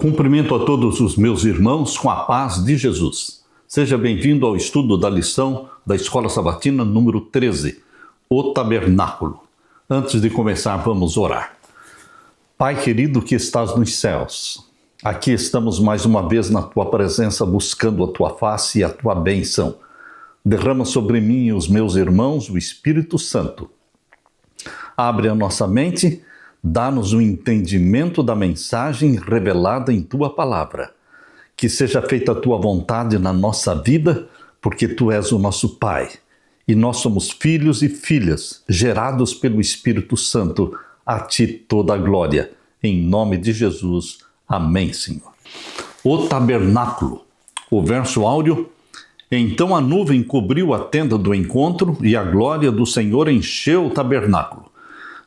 Cumprimento a todos os meus irmãos com a paz de Jesus. Seja bem-vindo ao estudo da lição da Escola Sabatina número 13, o Tabernáculo. Antes de começar, vamos orar. Pai querido que estás nos céus, aqui estamos mais uma vez na Tua presença buscando a Tua face e a Tua bênção. Derrama sobre mim e os meus irmãos o Espírito Santo. Abre a nossa mente, dá-nos o entendimento da mensagem revelada em Tua palavra. Que seja feita a Tua vontade na nossa vida, porque Tu és o nosso Pai. E nós somos filhos e filhas, gerados pelo Espírito Santo. A Ti toda a glória. Em nome de Jesus. Amém, Senhor. O tabernáculo. O verso áureo. Então a nuvem cobriu a tenda do encontro e a glória do Senhor encheu o tabernáculo.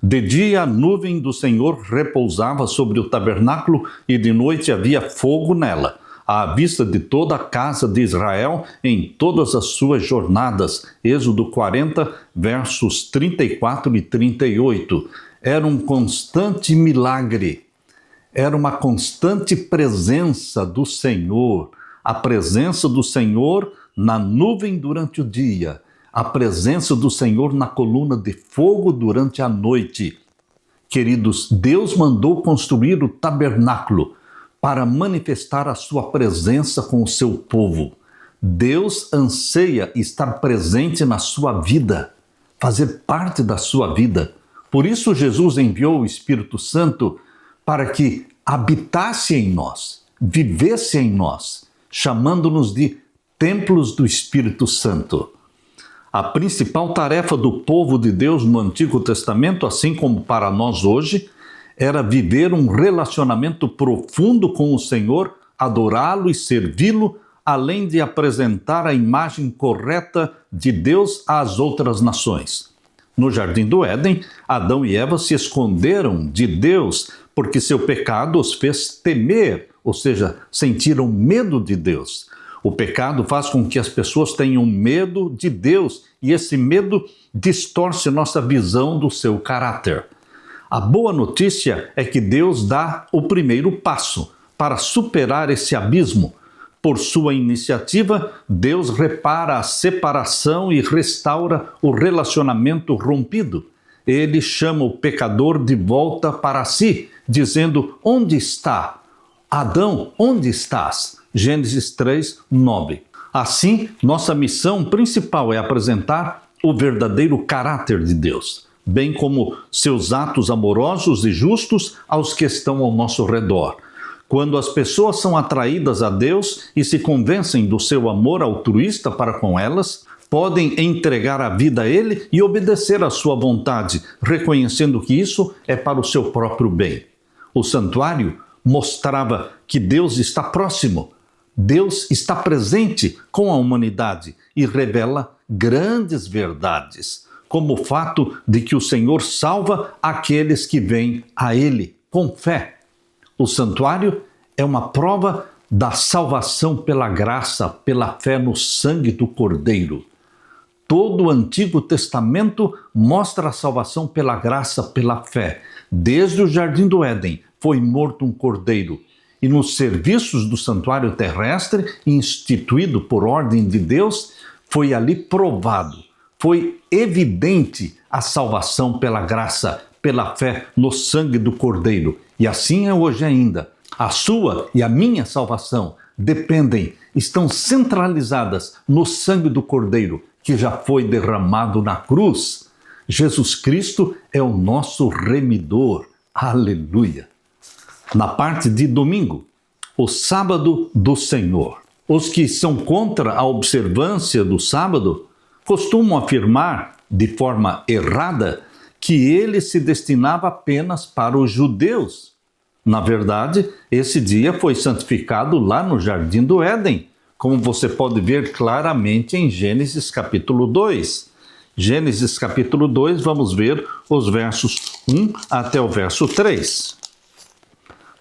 De dia a nuvem do Senhor repousava sobre o tabernáculo e de noite havia fogo nela, à vista de toda a casa de Israel em todas as suas jornadas. Êxodo 40, versos 34 e 38. Era um constante milagre, era uma constante presença do Senhor, a presença do Senhor na nuvem durante o dia, a presença do Senhor na coluna de fogo durante a noite. Queridos, Deus mandou construir o tabernáculo para manifestar a sua presença com o seu povo. Deus anseia estar presente na sua vida, fazer parte da sua vida. Por isso Jesus enviou o Espírito Santo para que habitasse em nós, vivesse em nós, chamando-nos de templos do Espírito Santo. A principal tarefa do povo de Deus no Antigo Testamento, assim como para nós hoje, era viver um relacionamento profundo com o Senhor, adorá-lo e servi-lo, além de apresentar a imagem correta de Deus às outras nações. No Jardim do Éden, Adão e Eva se esconderam de Deus porque seu pecado os fez temer, ou seja, sentiram medo de Deus. O pecado faz com que as pessoas tenham medo de Deus e esse medo distorce nossa visão do seu caráter. A boa notícia é que Deus dá o primeiro passo para superar esse abismo. Por sua iniciativa, Deus repara a separação e restaura o relacionamento rompido. Ele chama o pecador de volta para si, dizendo: onde está? Adão, onde estás? Gênesis 3, 9. Assim, nossa missão principal é apresentar o verdadeiro caráter de Deus, bem como seus atos amorosos e justos aos que estão ao nosso redor. Quando as pessoas são atraídas a Deus e se convencem do seu amor altruísta para com elas, podem entregar a vida a Ele e obedecer à sua vontade, reconhecendo que isso é para o seu próprio bem. O santuário mostrava que Deus está próximo. Deus está presente com a humanidade e revela grandes verdades, como o fato de que o Senhor salva aqueles que vêm a Ele com fé. O santuário é uma prova da salvação pela graça, pela fé no sangue do Cordeiro. Todo o Antigo Testamento mostra a salvação pela graça, pela fé. Desde o Jardim do Éden foi morto um cordeiro. E nos serviços do santuário terrestre, instituído por ordem de Deus, foi ali provado, foi evidente a salvação pela graça, pela fé no sangue do Cordeiro. E assim é hoje ainda. A sua e a minha salvação dependem, estão centralizadas no sangue do Cordeiro, que já foi derramado na cruz. Jesus Cristo é o nosso remidor. Aleluia! Na parte de domingo, o sábado do Senhor. Os que são contra a observância do sábado costumam afirmar, de forma errada, que ele se destinava apenas para os judeus. Na verdade, esse dia foi santificado lá no Jardim do Éden, como você pode ver claramente em Gênesis capítulo 2. Gênesis capítulo 2, vamos ver os versos 1 até o verso 3.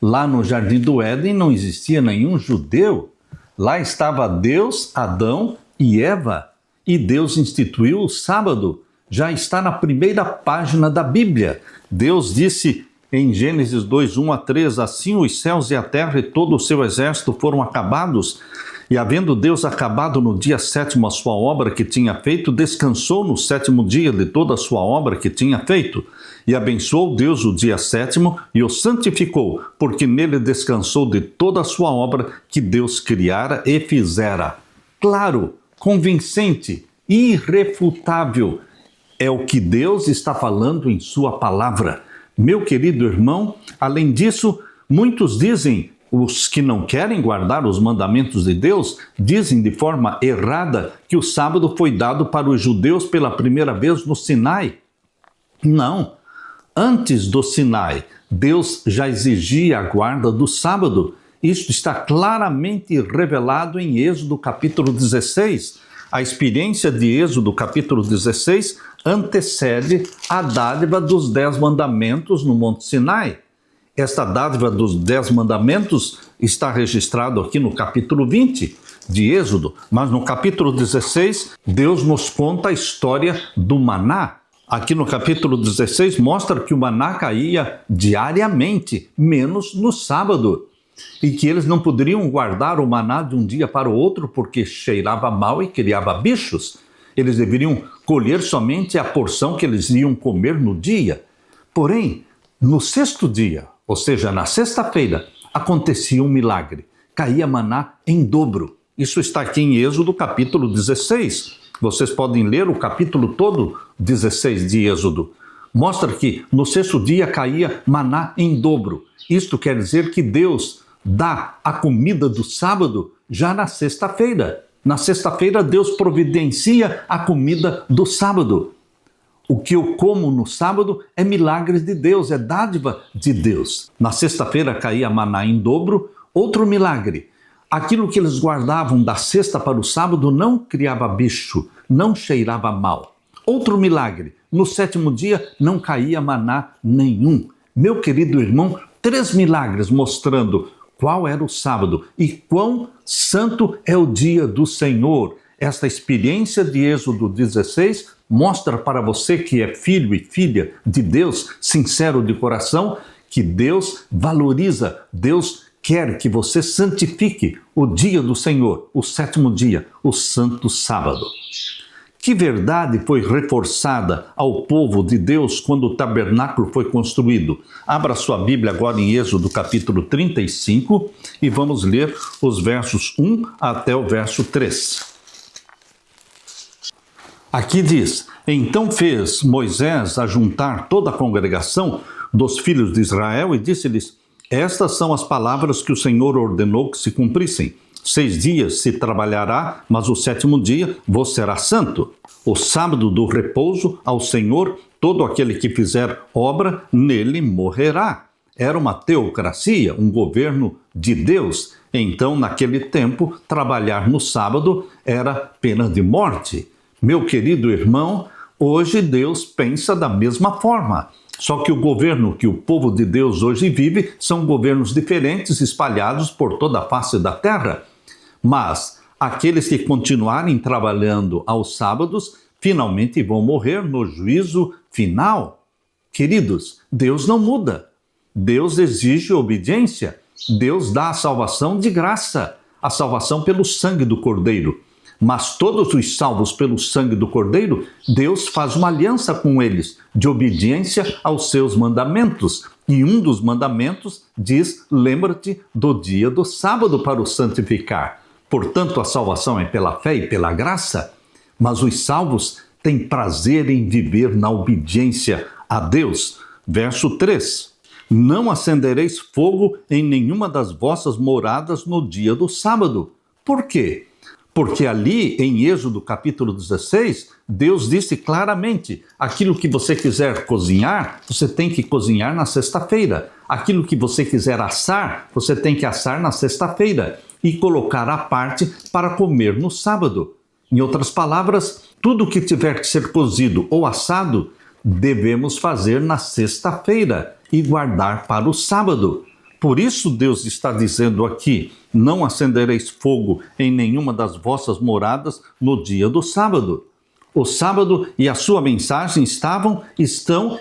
Lá no Jardim do Éden não existia nenhum judeu. Lá estava Deus, Adão e Eva. E Deus instituiu o sábado. Já está na primeira página da Bíblia. Deus disse: em Gênesis 2, 1-3, assim os céus e a terra e todo o seu exército foram acabados, e havendo Deus acabado no dia 7º a sua obra que tinha feito, descansou no 7º dia de toda a sua obra que tinha feito. E abençoou Deus o dia 7º e o santificou, porque nele descansou de toda a sua obra que Deus criara e fizera. Claro, convincente, irrefutável, é o que Deus está falando em sua palavra. Meu querido irmão, além disso, muitos dizem, os que não querem guardar os mandamentos de Deus, dizem de forma errada que o sábado foi dado para os judeus pela primeira vez no Sinai. Não. Antes do Sinai, Deus já exigia a guarda do sábado. Isto está claramente revelado em Êxodo capítulo 16. A experiência de Êxodo capítulo 16 antecede a dádiva dos 10 mandamentos no Monte Sinai. Esta dádiva dos 10 mandamentos está registrado aqui no capítulo 20 de Êxodo, mas no capítulo 16, Deus nos conta a história do maná. Aqui no capítulo 16 mostra que o maná caía diariamente, menos no sábado, e que eles não poderiam guardar o maná de um dia para o outro porque cheirava mal e criava bichos. Eles deveriam colher somente a porção que eles iam comer no dia. Porém, no 6º dia, ou seja, na sexta-feira, acontecia um milagre. Caía maná em dobro. Isso está aqui em Êxodo capítulo 16. Vocês podem ler o capítulo todo 16 de Êxodo. Mostra que no 6º dia caía maná em dobro. Isto quer dizer que Deus dá a comida do sábado já na sexta-feira. Na sexta-feira, Deus providencia a comida do sábado. O que eu como no sábado é milagres de Deus, é dádiva de Deus. Na sexta-feira caía maná em dobro, outro milagre. Aquilo que eles guardavam da sexta para o sábado não criava bicho, não cheirava mal. Outro milagre. No 7º dia não caía maná nenhum. Meu querido irmão, 3 milagres mostrando qual era o sábado e quão santo é o dia do Senhor. Esta experiência de Êxodo 16 mostra para você que é filho e filha de Deus, sincero de coração, que Deus valoriza, Deus quer que você santifique o dia do Senhor, o 7º dia, o santo sábado. Que verdade foi reforçada ao povo de Deus quando o tabernáculo foi construído? Abra sua Bíblia agora em Êxodo capítulo 35 e vamos ler os versos 1 até o verso 3. Aqui diz: então fez Moisés ajuntar toda a congregação dos filhos de Israel e disse-lhes: estas são as palavras que o Senhor ordenou que se cumprissem. 6 dias se trabalhará, mas o 7º dia vos será santo. O sábado do repouso ao Senhor, todo aquele que fizer obra, nele morrerá. Era uma teocracia, um governo de Deus. Então, naquele tempo, trabalhar no sábado era pena de morte. Meu querido irmão, hoje Deus pensa da mesma forma. Só que o governo que o povo de Deus hoje vive são governos diferentes espalhados por toda a face da terra. Mas aqueles que continuarem trabalhando aos sábados finalmente vão morrer no juízo final. Queridos, Deus não muda. Deus exige obediência. Deus dá a salvação de graça, a salvação pelo sangue do Cordeiro. Mas todos os salvos pelo sangue do Cordeiro, Deus faz uma aliança com eles, de obediência aos seus mandamentos. E um dos mandamentos diz: lembra-te do dia do sábado para o santificar. Portanto, a salvação é pela fé e pela graça, mas os salvos têm prazer em viver na obediência a Deus. Verso 3. Não acendereis fogo em nenhuma das vossas moradas no dia do sábado. Por quê? Porque ali, em Êxodo capítulo 16, Deus disse claramente: aquilo que você quiser cozinhar, você tem que cozinhar na sexta-feira. Aquilo que você quiser assar, você tem que assar na sexta-feira e colocar à parte para comer no sábado. Em outras palavras, tudo que tiver que ser cozido ou assado, devemos fazer na sexta-feira e guardar para o sábado. Por isso Deus está dizendo aqui: não acendereis fogo em nenhuma das vossas moradas no dia do sábado. O sábado e a sua mensagem estão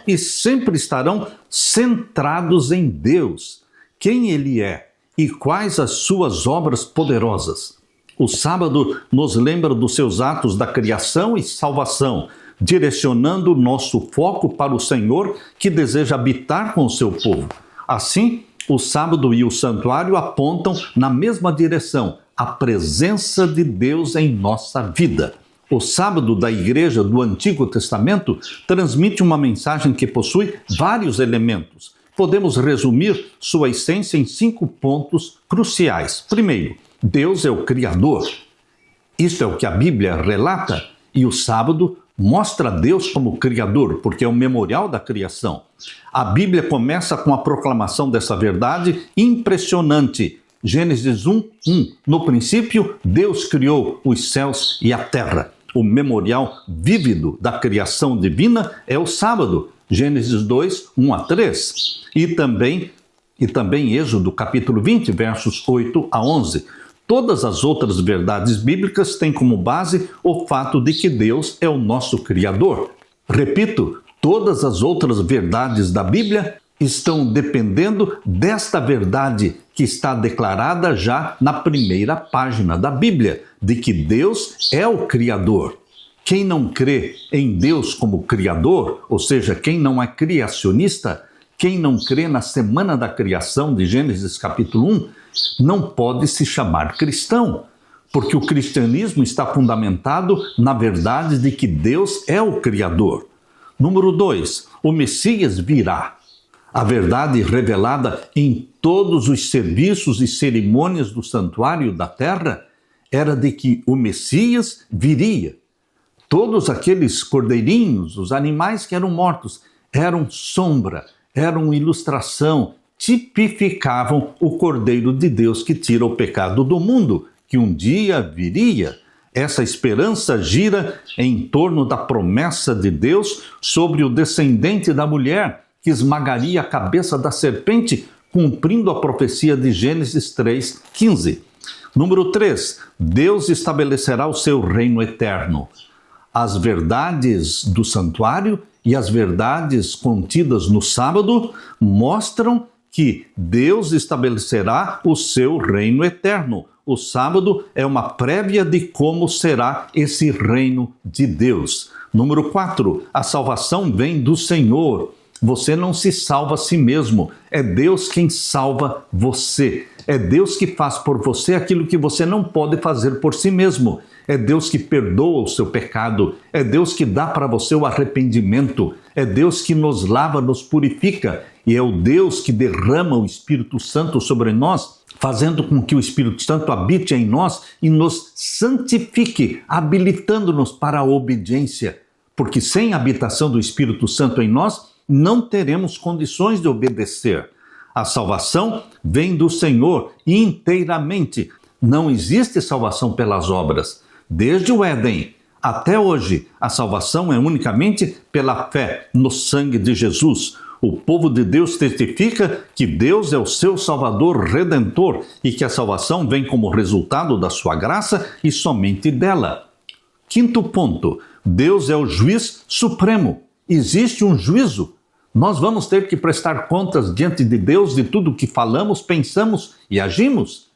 e sempre estarão centrados em Deus, quem Ele é e quais as suas obras poderosas. O sábado nos lembra dos seus atos da criação e salvação, direcionando o nosso foco para o Senhor que deseja habitar com o seu povo. Assim, o sábado e o santuário apontam na mesma direção, a presença de Deus em nossa vida. O sábado da igreja do Antigo Testamento transmite uma mensagem que possui vários elementos. Podemos resumir sua essência em 5 pontos cruciais. Primeiro, Deus é o Criador. Isso é o que a Bíblia relata, e o sábado mostra Deus como Criador, porque é o memorial da criação. A Bíblia começa com a proclamação dessa verdade impressionante. Gênesis 1:1. No princípio, Deus criou os céus e a terra. O memorial vívido da criação divina é o sábado. Gênesis 2:1-3. E também Êxodo capítulo 20, versos 8-11. Todas as outras verdades bíblicas têm como base o fato de que Deus é o nosso Criador. Repito, todas as outras verdades da Bíblia estão dependendo desta verdade que está declarada já na primeira página da Bíblia, de que Deus é o Criador. Quem não crê em Deus como Criador, ou seja, quem não é criacionista, quem não crê na semana da criação de Gênesis capítulo 1, não pode se chamar cristão, porque o cristianismo está fundamentado na verdade de que Deus é o Criador. Número 2, o Messias virá. A verdade revelada em todos os serviços e cerimônias do santuário da terra era de que o Messias viria. Todos aqueles cordeirinhos, os animais que eram mortos, eram sombra, eram ilustração, tipificavam o Cordeiro de Deus que tira o pecado do mundo, que um dia viria. Essa esperança gira em torno da promessa de Deus sobre o descendente da mulher, que esmagaria a cabeça da serpente, cumprindo a profecia de Gênesis 3:15. Número 3, Deus estabelecerá o seu reino eterno. As verdades do santuário e as verdades contidas no sábado mostram que Deus estabelecerá o seu reino eterno. O sábado é uma prévia de como será esse reino de Deus. Número 4, a salvação vem do Senhor. Você não se salva a si mesmo, é Deus quem salva você. É Deus que faz por você aquilo que você não pode fazer por si mesmo. É Deus que perdoa o seu pecado, é Deus que dá para você o arrependimento, é Deus que nos lava, nos purifica, e é o Deus que derrama o Espírito Santo sobre nós, fazendo com que o Espírito Santo habite em nós e nos santifique, habilitando-nos para a obediência. Porque sem a habitação do Espírito Santo em nós, não teremos condições de obedecer. A salvação vem do Senhor inteiramente. Não existe salvação pelas obras. Desde o Éden até hoje, a salvação é unicamente pela fé no sangue de Jesus. O povo de Deus testifica que Deus é o seu Salvador Redentor e que a salvação vem como resultado da sua graça e somente dela. Quinto ponto, Deus é o juiz supremo. Existe um juízo. Nós vamos ter que prestar contas diante de Deus de tudo que falamos, pensamos e agimos.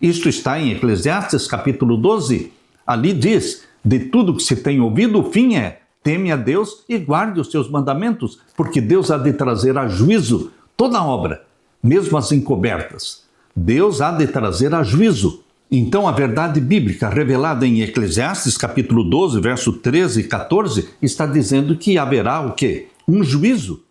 Isto está em Eclesiastes capítulo 12. Ali diz, de tudo que se tem ouvido, o fim é, teme a Deus e guarde os seus mandamentos, porque Deus há de trazer a juízo toda a obra, mesmo as encobertas. Deus há de trazer a juízo. Então a verdade bíblica revelada em Eclesiastes capítulo 12, verso 13 e 14, está dizendo que haverá o quê? Um juízo.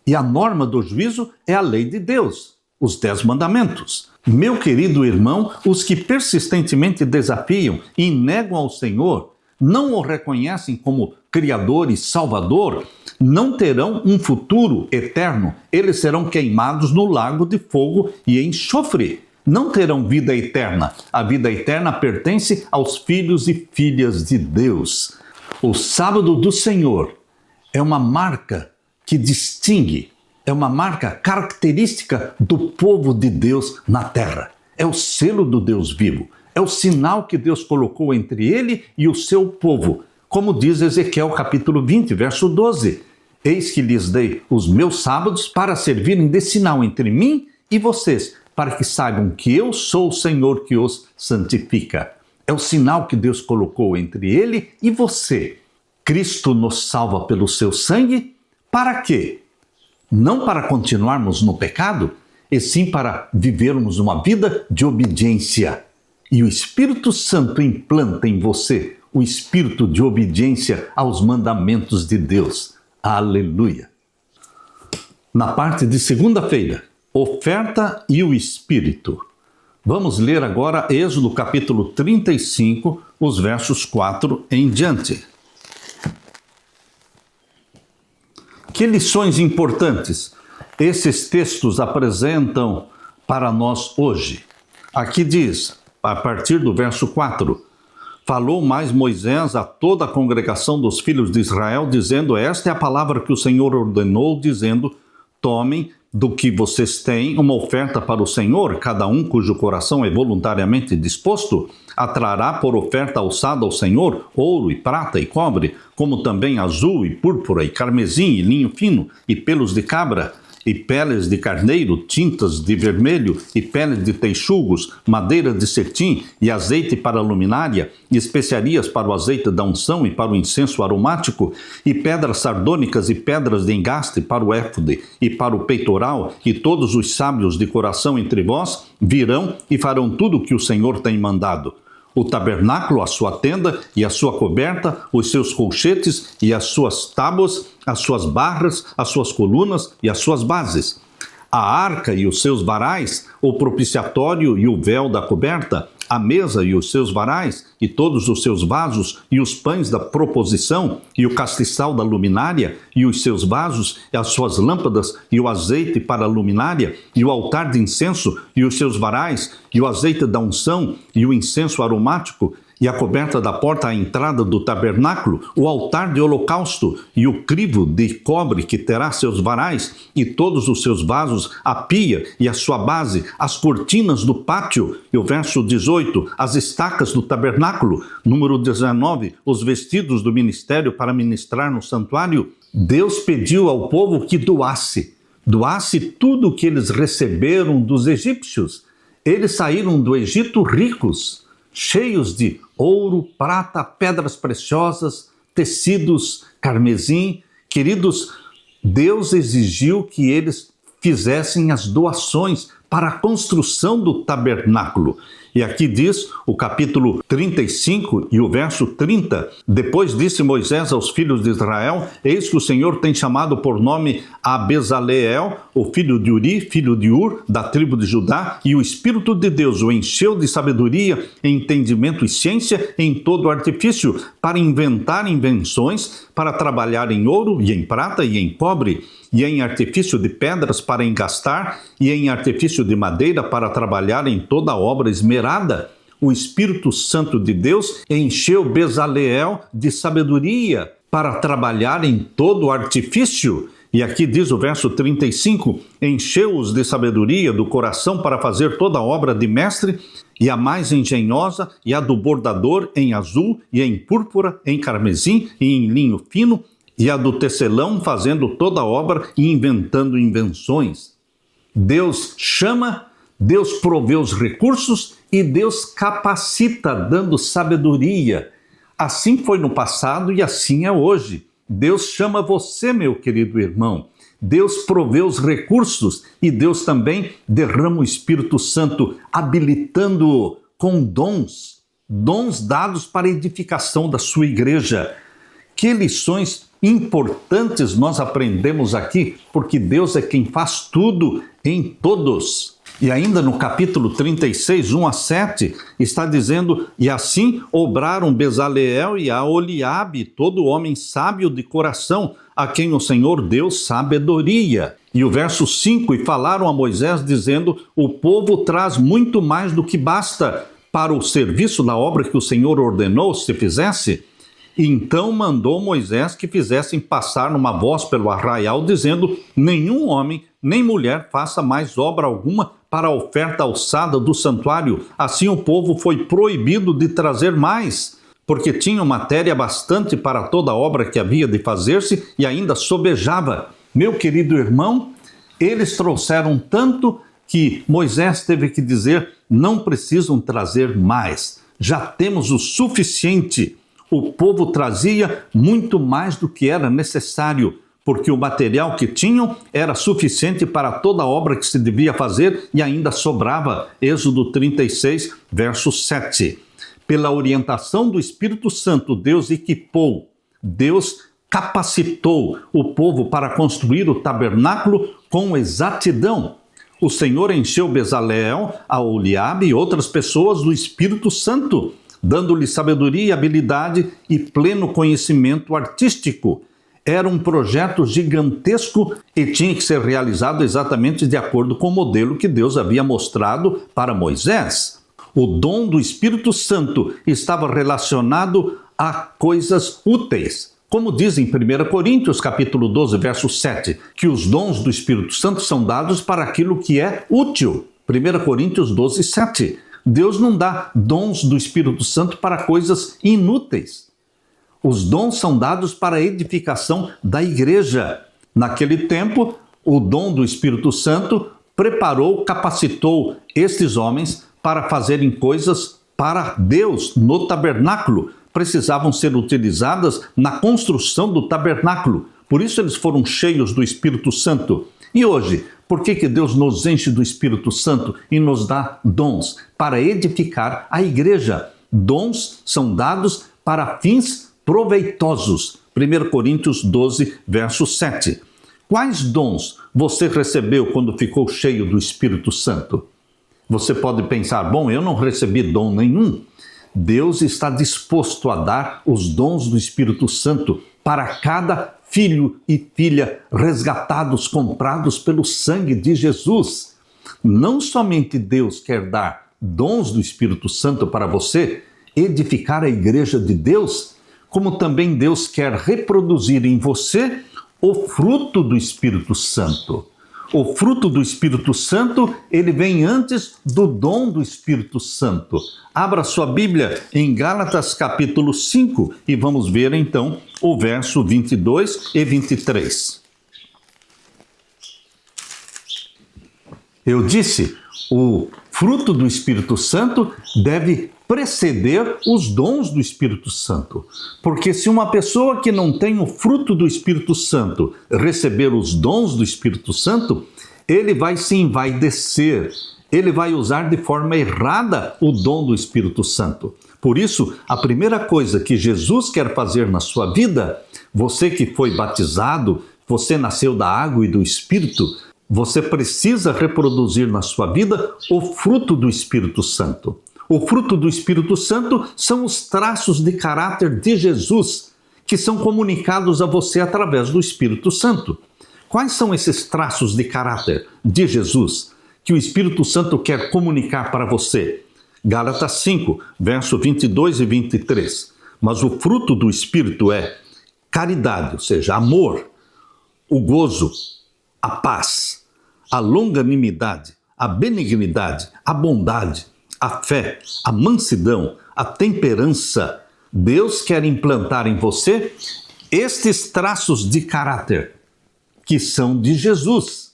E a norma do juízo é a lei de Deus, os 10 mandamentos. Meu querido irmão, os que persistentemente desafiam e negam ao Senhor, não o reconhecem como Criador e Salvador, não terão um futuro eterno. Eles serão queimados no lago de fogo e enxofre. Não terão vida eterna. A vida eterna pertence aos filhos e filhas de Deus. O sábado do Senhor é uma marca que distingue, é uma marca característica do povo de Deus na terra. É o selo do Deus vivo. É o sinal que Deus colocou entre ele e o seu povo, como diz Ezequiel capítulo 20, verso 12. Eis que lhes dei os meus sábados para servirem de sinal entre mim e vocês, para que saibam que eu sou o Senhor que os santifica. É o sinal que Deus colocou entre ele e você. Cristo nos salva pelo seu sangue, para quê? Não para continuarmos no pecado, e sim para vivermos uma vida de obediência. E o Espírito Santo implanta em você o espírito de obediência aos mandamentos de Deus. Aleluia! Na parte de segunda-feira, oferta e o Espírito. Vamos ler agora Êxodo capítulo 35, os versos 4 em diante. Que lições importantes esses textos apresentam para nós hoje? Aqui diz, a partir do verso 4, falou mais Moisés a toda a congregação dos filhos de Israel, dizendo, esta é a palavra que o Senhor ordenou, dizendo, tomem do que vocês têm uma oferta para o Senhor, cada um cujo coração é voluntariamente disposto, atrará por oferta alçada ao Senhor ouro e prata e cobre, como também azul e púrpura e carmesim e linho fino e pelos de cabra, e peles de carneiro, tintas de vermelho, e peles de teixugos, madeira de cetim, e azeite para a luminária, e especiarias para o azeite da unção e para o incenso aromático, e pedras sardônicas e pedras de engaste para o éfode e para o peitoral, e todos os sábios de coração entre vós virão e farão tudo o que o Senhor tem mandado. O tabernáculo, a sua tenda e a sua coberta, os seus colchetes e as suas tábuas, as suas barras, as suas colunas e as suas bases. A arca e os seus varais, o propiciatório e o véu da coberta, a mesa e os seus varais, e todos os seus vasos, e os pães da proposição, e o castiçal da luminária, e os seus vasos, e as suas lâmpadas, e o azeite para a luminária, e o altar de incenso, e os seus varais, e o azeite da unção, e o incenso aromático, e a coberta da porta à entrada do tabernáculo, o altar de holocausto, e o crivo de cobre que terá seus varais, e todos os seus vasos, a pia e a sua base, as cortinas do pátio, e o verso 18, as estacas do tabernáculo, número 19, os vestidos do ministério para ministrar no santuário. Deus pediu ao povo que doasse tudo o que eles receberam dos egípcios. Eles saíram do Egito ricos, cheios de ouro, prata, pedras preciosas, tecidos, carmesim. Queridos, Deus exigiu que eles fizessem as doações para a construção do tabernáculo. E aqui diz o capítulo 35 e o verso 30. Depois disse Moisés aos filhos de Israel, eis que o Senhor tem chamado por nome a Bezaleel, o filho de Uri, filho de Ur, da tribo de Judá, e o Espírito de Deus o encheu de sabedoria, entendimento e ciência em todo artifício, para inventar invenções, para trabalhar em ouro e em prata e em cobre, e em artifício de pedras para engastar, e em artifício de madeira para trabalhar em toda obra esmerada. O Espírito Santo de Deus encheu Bezaleel de sabedoria para trabalhar em todo artifício. E aqui diz o verso 35, encheu-os de sabedoria do coração para fazer toda obra de mestre, e a mais engenhosa, e a do bordador em azul, e em púrpura, em carmesim, e em linho fino, e a do tecelão, fazendo toda obra e inventando invenções. Deus chama, Deus provê os recursos e Deus capacita, dando sabedoria. Assim foi no passado e assim é hoje. Deus chama você, meu querido irmão. Deus provê os recursos e Deus também derrama o Espírito Santo, habilitando-o com dons dados para a edificação da sua igreja. Que lições importantes nós aprendemos aqui, porque Deus é quem faz tudo em todos. E ainda no capítulo 36, 1 a 7, está dizendo, e assim obraram Bezaleel e Aholiabe, todo homem sábio de coração, a quem o Senhor deu sabedoria. E o verso 5, e falaram a Moisés, dizendo, o povo traz muito mais do que basta para o serviço da obra que o Senhor ordenou se fizesse. Então mandou Moisés que fizessem passar numa voz pelo arraial, dizendo, nenhum homem nem mulher faça mais obra alguma para a oferta alçada do santuário. Assim o povo foi proibido de trazer mais. porque tinham matéria bastante para toda a obra que havia de fazer-se e ainda sobejava. Meu querido irmão, eles trouxeram tanto que Moisés teve que dizer: não precisam trazer mais, já temos o suficiente. O povo trazia muito mais do que era necessário, porque o material que tinham era suficiente para toda a obra que se devia fazer e ainda sobrava. Êxodo 36, verso 7. Pela orientação do Espírito Santo, Deus equipou, Deus capacitou o povo para construir o tabernáculo com exatidão. O Senhor encheu Bezaleel, Aholiabe e outras pessoas do Espírito Santo, dando-lhe sabedoria, habilidade e pleno conhecimento artístico. Era um projeto gigantesco e tinha que ser realizado exatamente de acordo com o modelo que Deus havia mostrado para Moisés. O dom do Espírito Santo estava relacionado a coisas úteis. Como diz em 1 Coríntios, capítulo 12, verso 7, que os dons do Espírito Santo são dados para aquilo que é útil. 1 Coríntios 12, 7. Deus não dá dons do Espírito Santo para coisas inúteis. Os dons são dados para a edificação da igreja. Naquele tempo, o dom do Espírito Santo preparou, capacitou estes homens para fazerem coisas para Deus no tabernáculo. Precisavam ser utilizadas na construção do tabernáculo. Por isso eles foram cheios do Espírito Santo. E hoje, por que Deus nos enche do Espírito Santo e nos dá dons? Para edificar a igreja. Dons são dados para fins proveitosos. 1 Coríntios 12, verso 7. Quais dons você recebeu quando ficou cheio do Espírito Santo? Você pode pensar: bom, eu não recebi dom nenhum. Deus está disposto a dar os dons do Espírito Santo para cada filho e filha resgatados, comprados pelo sangue de Jesus. Não somente Deus quer dar dons do Espírito Santo para você edificar a igreja de Deus, como também Deus quer reproduzir em você o fruto do Espírito Santo. O fruto do Espírito Santo, ele vem antes do dom do Espírito Santo. Abra sua Bíblia em Gálatas capítulo 5 e vamos ver então o verso 22 e 23. Eu disse, o fruto do Espírito Santo deve preceder os dons do Espírito Santo. Porque se uma pessoa que não tem o fruto do Espírito Santo receber os dons do Espírito Santo, ele vai se envaidecer, ele vai usar de forma errada o dom do Espírito Santo. Por isso, a primeira coisa que Jesus quer fazer na sua vida, você que foi batizado, você nasceu da água e do Espírito, você precisa reproduzir na sua vida o fruto do Espírito Santo. O fruto do Espírito Santo são os traços de caráter de Jesus, que são comunicados a você através do Espírito Santo. Quais são esses traços de caráter de Jesus que o Espírito Santo quer comunicar para você? Gálatas 5, verso 22 e 23. Mas o fruto do Espírito é caridade, ou seja, amor, o gozo, a paz, a longanimidade, a benignidade, a bondade, a fé, a mansidão, a temperança. Deus quer implantar em você estes traços de caráter que são de Jesus.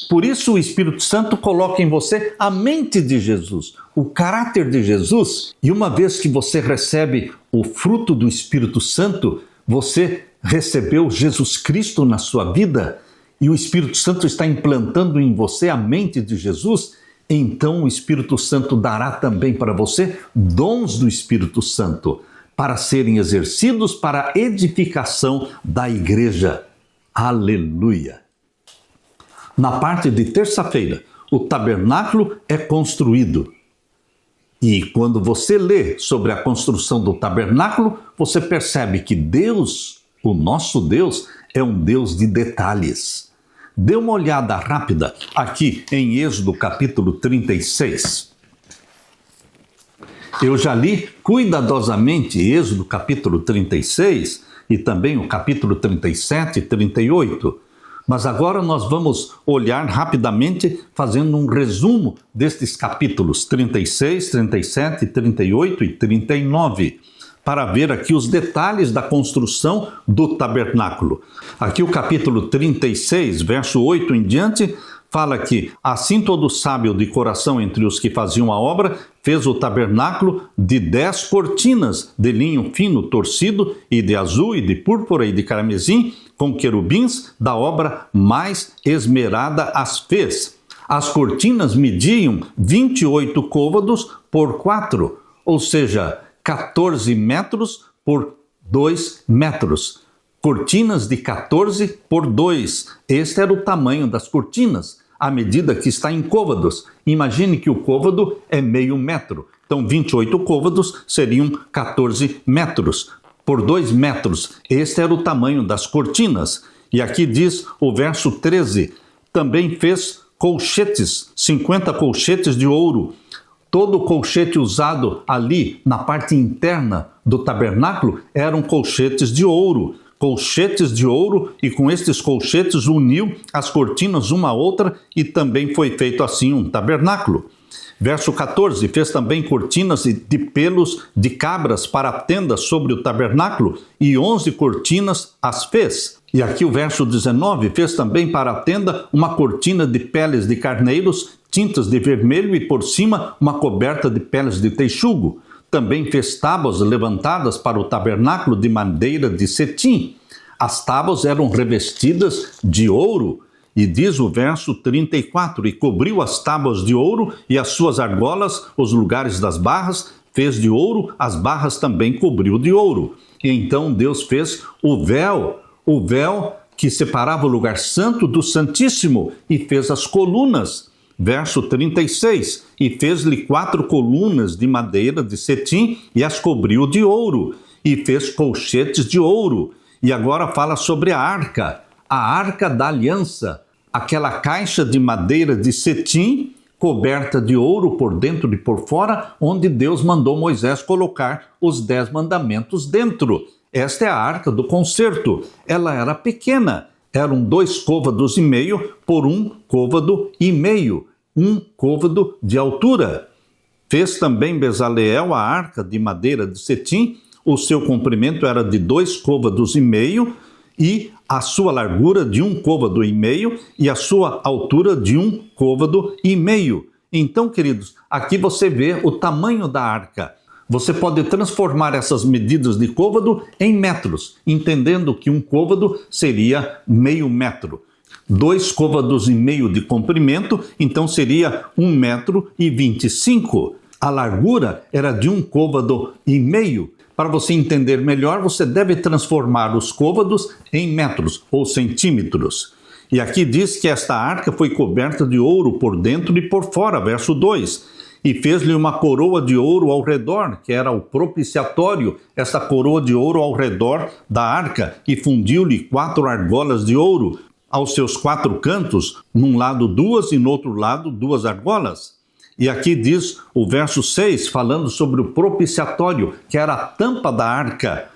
Por isso o Espírito Santo coloca em você a mente de Jesus, o caráter de Jesus. E uma vez que você recebe o fruto do Espírito Santo, você recebeu Jesus Cristo na sua vida e o Espírito Santo está implantando em você a mente de Jesus. Então o Espírito Santo dará também para você dons do Espírito Santo para serem exercidos para a edificação da igreja. Aleluia! Na parte de terça-feira, o tabernáculo é construído. E quando você lê sobre a construção do tabernáculo, você percebe que Deus, o nosso Deus, é um Deus de detalhes. Dê uma olhada rápida aqui em Êxodo capítulo 36. Eu já li cuidadosamente Êxodo capítulo 36 e também o capítulo 37 e 38. Mas agora nós vamos olhar rapidamente, fazendo um resumo destes capítulos 36, 37, 38 e 39. para ver aqui os detalhes da construção do tabernáculo. Aqui o capítulo 36, verso 8 em diante, fala que assim todo sábio de coração entre os que faziam a obra fez o tabernáculo de 10 cortinas de linho fino torcido e de azul e de púrpura e de carmesim, com querubins, da obra mais esmerada as fez. As cortinas mediam 28 côvados por 4, ou seja, 14 metros por 2 metros. Cortinas de 14 por 2. Este era o tamanho das cortinas, à medida que está em côvados. Imagine que o côvado é meio metro. Então, 28 côvados seriam 14 metros por 2 metros. Este era o tamanho das cortinas. E aqui diz o verso 13. Também fez colchetes, 50 colchetes de ouro. Todo o colchete usado ali na parte interna do tabernáculo eram colchetes de ouro. Colchetes de ouro, e com estes colchetes uniu as cortinas uma à outra, e também foi feito assim um tabernáculo. Verso 14, fez também cortinas de pelos de cabras para a tenda sobre o tabernáculo, e 11 cortinas as fez. E aqui o verso 19, fez também para a tenda uma cortina de peles de carneiros, tintas de vermelho, e por cima uma coberta de peles de texugo. Também fez tábuas levantadas para o tabernáculo de madeira de cetim. As tábuas eram revestidas de ouro. E diz o verso 34, e cobriu as tábuas de ouro e as suas argolas, os lugares das barras, fez de ouro, as barras também cobriu de ouro. E então Deus fez o véu que separava o lugar santo do santíssimo, e fez as colunas. Verso 36, e fez-lhe 4 colunas de madeira de cetim, e as cobriu de ouro, e fez colchetes de ouro. E agora fala sobre a arca da aliança, aquela caixa de madeira de cetim, coberta de ouro por dentro e por fora, onde Deus mandou Moisés colocar os 10 mandamentos dentro. Esta é a arca do concerto. Ela era pequena, eram 2 côvados e meio por 1 côvado e meio, 1 côvado de altura. Fez também Bezaleel a arca de madeira de cetim. O seu comprimento era de 2 côvados e meio, e a sua largura de 1 côvado e meio, e a sua altura de 1 côvado e meio. Então, queridos, aqui você vê o tamanho da arca. Você pode transformar essas medidas de côvado em metros, entendendo que 1 côvado seria meio metro. 2 côvados e meio de comprimento, então seria 1,25 m. A largura era de 1 côvado e meio. Para você entender melhor, você deve transformar os côvados em metros ou centímetros. E aqui diz que esta arca foi coberta de ouro por dentro e por fora, verso 2. E fez-lhe uma coroa de ouro ao redor, que era o propiciatório, essa coroa de ouro ao redor da arca, e fundiu-lhe 4 argolas de ouro aos seus 4 cantos, num lado 2 e no outro lado 2 argolas. E aqui diz o verso 6, falando sobre o propiciatório, que era a tampa da arca.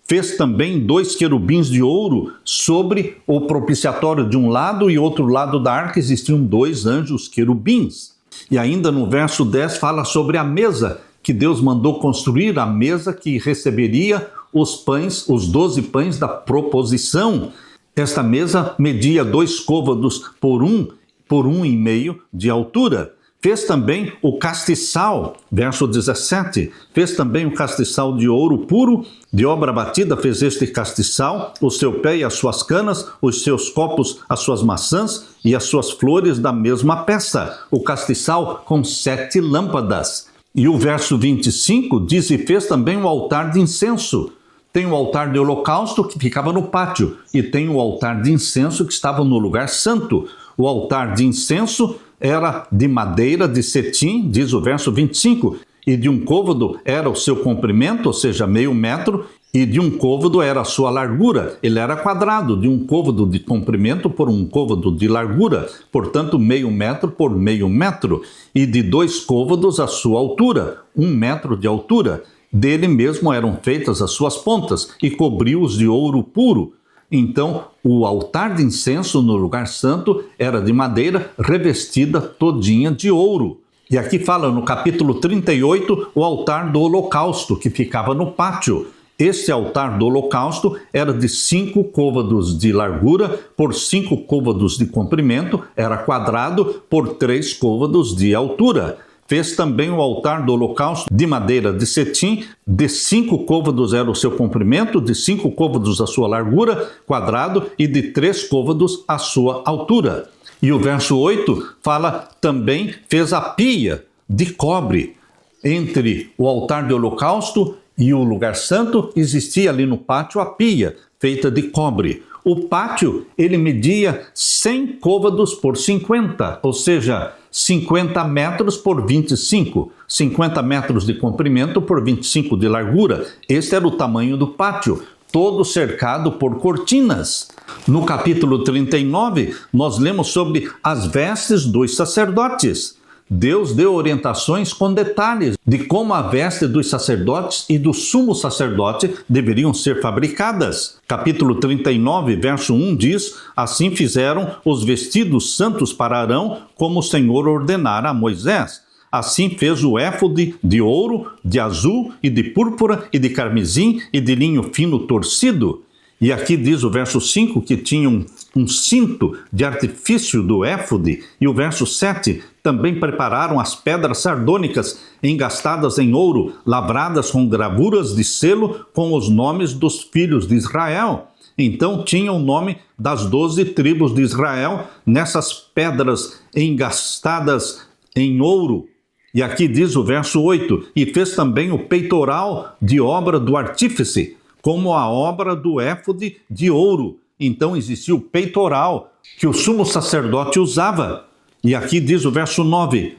Fez também 2 querubins de ouro sobre o propiciatório de um lado, e outro lado da arca existiam 2 anjos querubins. E ainda no verso 10 fala sobre a mesa, que Deus mandou construir, a mesa que receberia os pães, os 12 pães da proposição. Esta mesa media 2 côvados por 1,5 de altura. Fez também o castiçal, verso 17, fez também o castiçal de ouro puro, de obra batida fez este castiçal, o seu pé e as suas canas, os seus copos, as suas maçãs e as suas flores da mesma peça, o castiçal com 7 lâmpadas. E o verso 25 diz, e fez também o altar de incenso. Tem o altar de holocausto que ficava no pátio, e tem o altar de incenso que estava no lugar santo. O altar de incenso era de madeira de cetim, diz o verso 25, e de 1 côvado era o seu comprimento, ou seja, meio metro, e de 1 côvado era a sua largura. Ele era quadrado, de 1 côvado de comprimento por 1 côvado de largura, portanto, meio metro por meio metro, e de 2 côvados a sua altura, 1 metro de altura. Dele mesmo eram feitas as suas pontas, e cobriu-os de ouro puro. Então, o altar de incenso no lugar santo era de madeira revestida todinha de ouro. E aqui fala no capítulo 38 o altar do holocausto, que ficava no pátio. Este altar do holocausto era de 5 côvados de largura por 5 côvados de comprimento, era quadrado por 3 côvados de altura. Fez também o altar do holocausto de madeira de cetim, de 5 côvados era o seu comprimento, de 5 côvados a sua largura, quadrado, e de 3 côvados a sua altura. E o verso 8 fala também, fez a pia de cobre. Entre o altar de holocausto e o lugar santo existia ali no pátio a pia, feita de cobre. O pátio, ele media 100 côvados por 50, ou seja, 50 metros por 25, 50 metros de comprimento por 25 de largura. Este era o tamanho do pátio, todo cercado por cortinas. No capítulo 39, nós lemos sobre as vestes dos sacerdotes. Deus deu orientações com detalhes de como a veste dos sacerdotes e do sumo sacerdote deveriam ser fabricadas. Capítulo 39, verso 1 diz: assim fizeram os vestidos santos para Arão, como o Senhor ordenara a Moisés. Assim fez o éfode de ouro, de azul e de púrpura e de carmesim e de linho fino torcido. E aqui diz o verso 5 que tinha um cinto de artifício do éfode. E o verso 7, também prepararam as pedras sardônicas engastadas em ouro, lavradas com gravuras de selo com os nomes dos filhos de Israel. Então tinha o nome das 12 tribos de Israel nessas pedras engastadas em ouro. E aqui diz o verso 8, e fez também o peitoral de obra do artífice, como a obra do éfode de ouro. Então existia o peitoral que o sumo sacerdote usava. E aqui diz o verso 9,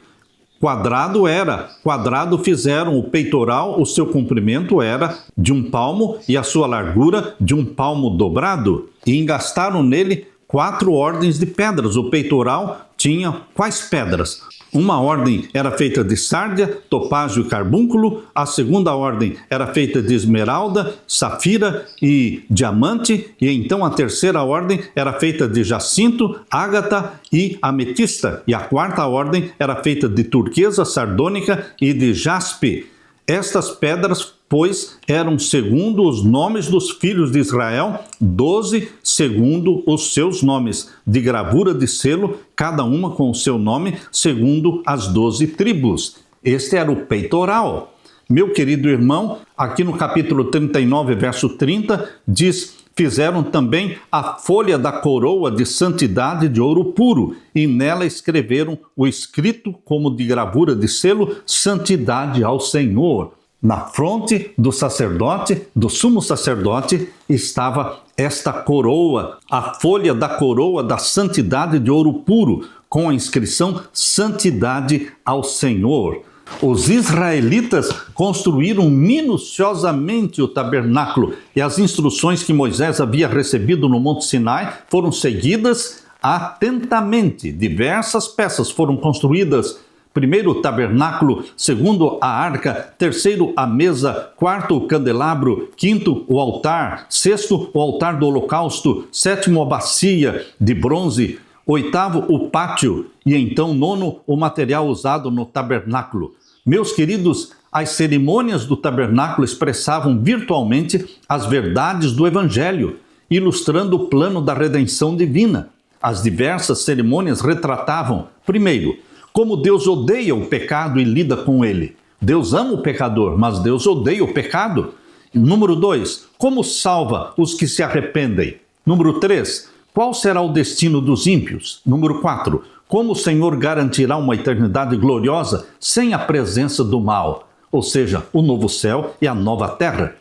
quadrado fizeram o peitoral, o seu comprimento era de 1 palmo e a sua largura de 1 palmo dobrado. E engastaram nele 4 ordens de pedras. O peitoral tinha quais pedras? Uma ordem era feita de sárdia, topázio e carbúnculo, a segunda ordem era feita de esmeralda, safira e diamante, e então a terceira ordem era feita de jacinto, ágata e ametista, e a quarta ordem era feita de turquesa, sardônica e de jaspe. Estas pedras, pois, eram segundo os nomes dos filhos de Israel, 12 segundo os seus nomes, de gravura de selo, cada uma com o seu nome, segundo as 12 tribos. Este era o peitoral. Meu querido irmão, aqui no capítulo 39, verso 30, diz: fizeram também a folha da coroa de santidade de ouro puro, e nela escreveram o escrito como de gravura de selo, santidade ao Senhor. Na fronte do sacerdote, do sumo sacerdote, estava esta coroa, a folha da coroa da santidade de ouro puro, com a inscrição Santidade ao Senhor. Os israelitas construíram minuciosamente o tabernáculo e as instruções que Moisés havia recebido no Monte Sinai foram seguidas atentamente. Diversas peças foram construídas. Primeiro o tabernáculo, segundo a arca, terceiro a mesa, quarto o candelabro, quinto o altar, sexto o altar do holocausto, sétimo a bacia de bronze, oitavo o pátio e então nono o material usado no tabernáculo. Meus queridos, as cerimônias do tabernáculo expressavam virtualmente as verdades do Evangelho, ilustrando o plano da redenção divina. As diversas cerimônias retratavam, primeiro, como Deus odeia o pecado e lida com ele. Deus ama o pecador, mas Deus odeia o pecado. Número 2, como salva os que se arrependem. Número 3, qual será o destino dos ímpios? Número 4, como o Senhor garantirá uma eternidade gloriosa sem a presença do mal, ou seja, o novo céu e a nova terra.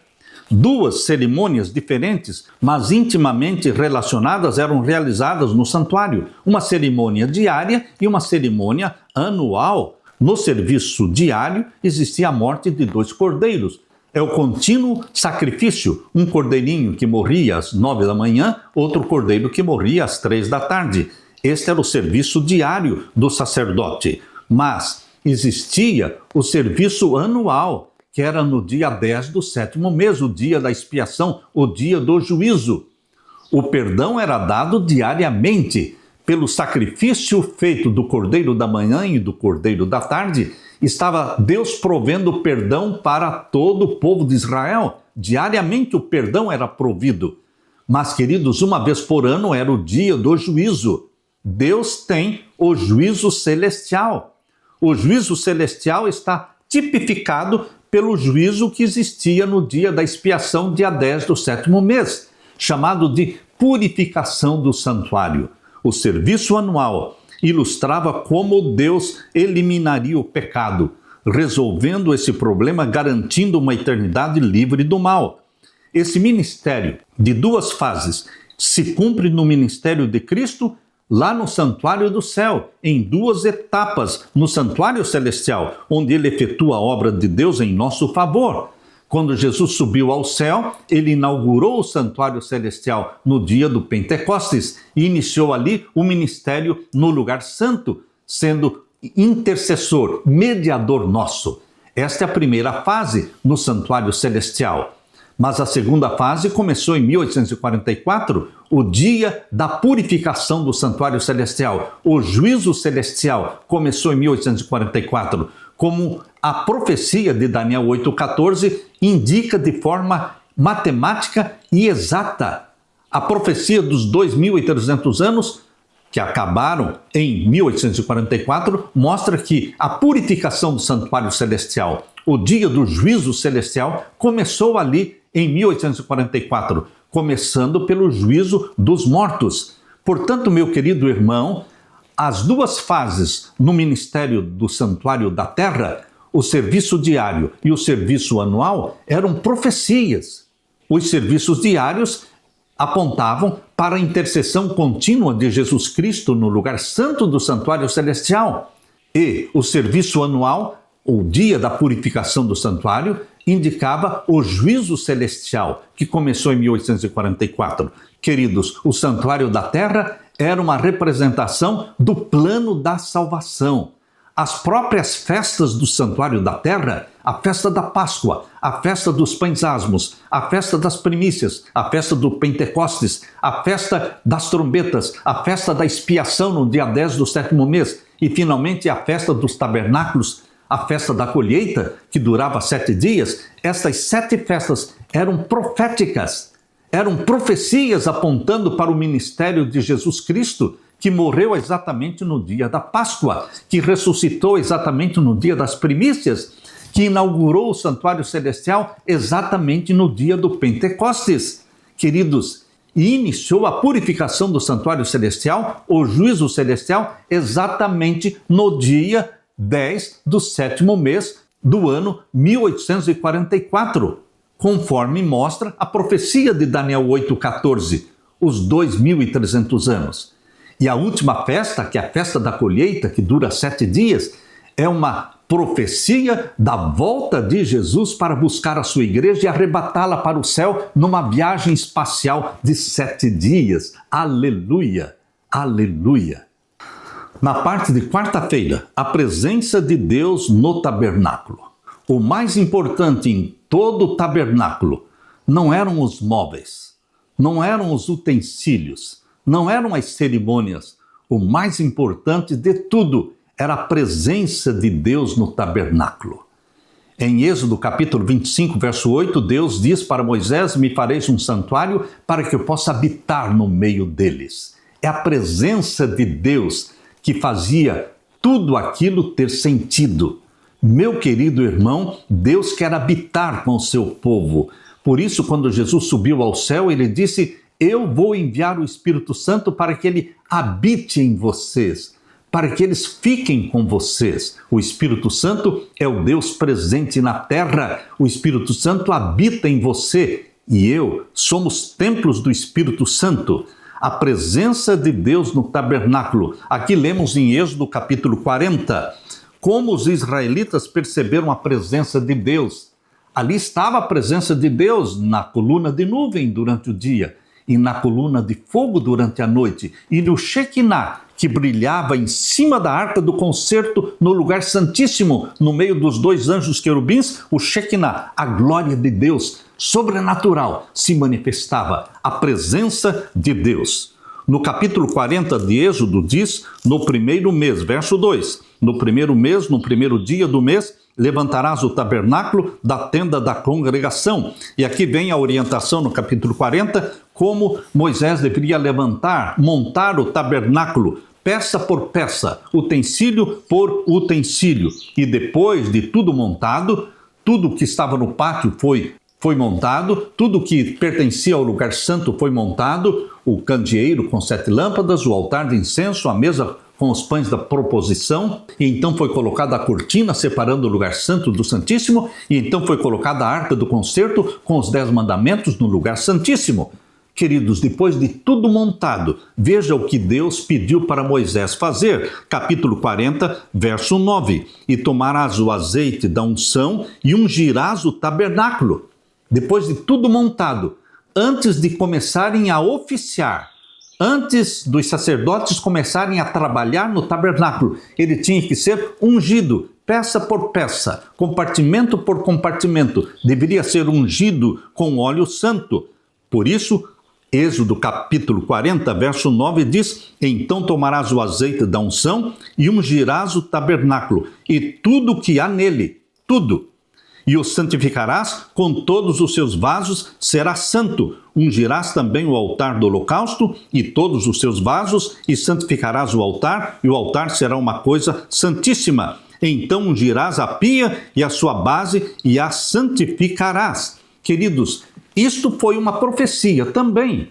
Duas cerimônias diferentes, mas intimamente relacionadas, eram realizadas no santuário. Uma cerimônia diária e uma cerimônia anual. No serviço diário existia a morte de 2 cordeiros. É o contínuo sacrifício, um cordeirinho que morria às 9 da manhã, outro cordeiro que morria às 3 da tarde. Este era o serviço diário do sacerdote. Mas existia o serviço anual, que era no dia 10 do 7º mês, o dia da expiação, o dia do juízo. O perdão era dado diariamente pelo sacrifício feito do cordeiro da manhã e do cordeiro da tarde, estava Deus provendo perdão para todo o povo de Israel. Diariamente o perdão era provido. Mas, queridos, uma vez por ano era o dia do juízo. Deus tem o juízo celestial. O juízo celestial está tipificado pelo juízo que existia no dia da expiação, dia 10 do 7º mês, chamado de purificação do santuário. O serviço anual ilustrava como Deus eliminaria o pecado, resolvendo esse problema, garantindo uma eternidade livre do mal. Esse ministério de duas fases se cumpre no ministério de Cristo lá no santuário do céu, em duas etapas, no santuário celestial, onde ele efetua a obra de Deus em nosso favor. Quando Jesus subiu ao céu, ele inaugurou o santuário celestial no dia do Pentecostes e iniciou ali o ministério no lugar santo, sendo intercessor, mediador nosso. Esta é a primeira fase no santuário celestial. Mas a segunda fase começou em 1844, o dia da purificação do santuário celestial. O juízo celestial começou em 1844, como a profecia de Daniel 8,14 indica de forma matemática e exata. A profecia dos 2.300 anos, que acabaram em 1844, mostra que a purificação do santuário celestial, o dia do juízo celestial, começou ali em 1844, começando pelo juízo dos mortos. Portanto, meu querido irmão, as duas fases no ministério do santuário da terra, o serviço diário e o serviço anual, eram profecias. Os serviços diários apontavam para a intercessão contínua de Jesus Cristo no lugar santo do santuário celestial. E o serviço anual, o dia da purificação do santuário, indicava o juízo celestial, que começou em 1844. Queridos, o santuário da terra era uma representação do plano da salvação. As próprias festas do santuário da terra, a festa da Páscoa, a festa dos pães asmos, a festa das primícias, a festa do Pentecostes, a festa das trombetas, a festa da expiação no dia 10 do 7º mês e, finalmente, a festa dos tabernáculos, a festa da colheita, que durava 7 dias, essas 7 festas eram proféticas, eram profecias apontando para o ministério de Jesus Cristo, que morreu exatamente no dia da Páscoa, que ressuscitou exatamente no dia das primícias, que inaugurou o santuário celestial exatamente no dia do Pentecostes. Queridos, e iniciou a purificação do santuário celestial, o juízo celestial, exatamente no dia 10 do 7º mês do ano 1844, conforme mostra a profecia de Daniel 8,14, os 2.300 anos. E a última festa, que é a festa da colheita, que dura 7 dias, é uma profecia da volta de Jesus para buscar a sua igreja e arrebatá-la para o céu numa viagem espacial de 7 dias. Aleluia! Aleluia! Na parte de quarta-feira, a presença de Deus no tabernáculo. O mais importante em todo o tabernáculo não eram os móveis, não eram os utensílios, não eram as cerimônias. O mais importante de tudo era a presença de Deus no tabernáculo. Em Êxodo capítulo 25, verso 8, Deus diz para Moisés: me fareis um santuário para que eu possa habitar no meio deles. É a presença de Deus que fazia tudo aquilo ter sentido. Meu querido irmão, Deus quer habitar com o seu povo. Por isso, quando Jesus subiu ao céu, ele disse: eu vou enviar o Espírito Santo para que ele habite em vocês, para que eles fiquem com vocês. O Espírito Santo é o Deus presente na terra. O Espírito Santo habita em você e eu somos templos do Espírito Santo. A presença de Deus no tabernáculo. Aqui lemos em Êxodo capítulo 40, como os israelitas perceberam a presença de Deus. Ali estava a presença de Deus na coluna de nuvem durante o dia e na coluna de fogo durante a noite, e no Shekinah, que brilhava em cima da arca do concerto no lugar santíssimo, no meio dos 2 anjos querubins. O Shekinah, a glória de Deus sobrenatural, se manifestava, a presença de Deus. No capítulo 40 de Êxodo diz, no primeiro mês, verso 2, no primeiro mês, no primeiro dia do mês, levantarás o tabernáculo da tenda da congregação. E aqui vem a orientação no capítulo 40, como Moisés deveria montar o tabernáculo, peça por peça, utensílio por utensílio. E depois de tudo montado, tudo que estava no pátio foi montado, tudo que pertencia ao lugar santo foi montado, o candeeiro com 7 lâmpadas, o altar de incenso, a mesa com os pães da proposição, e então foi colocada a cortina separando o lugar santo do santíssimo, e então foi colocada a arca do concerto com os 10 mandamentos no lugar santíssimo. Queridos, depois de tudo montado, veja o que Deus pediu para Moisés fazer. Capítulo 40, verso 9. E tomarás o azeite da unção e ungirás o tabernáculo. Depois de tudo montado, antes de começarem a oficiar, antes dos sacerdotes começarem a trabalhar no tabernáculo, ele tinha que ser ungido, peça por peça, compartimento por compartimento, deveria ser ungido com óleo santo. Por isso, Êxodo capítulo 40, verso 9 diz, então tomarás o azeite da unção e ungirás o tabernáculo e tudo que há nele, tudo. E o santificarás com todos os seus vasos, será santo. Ungirás também o altar do holocausto e todos os seus vasos, e santificarás o altar, e o altar será uma coisa santíssima. Então ungirás a pia e a sua base, e a santificarás. Queridos, isto foi uma profecia também.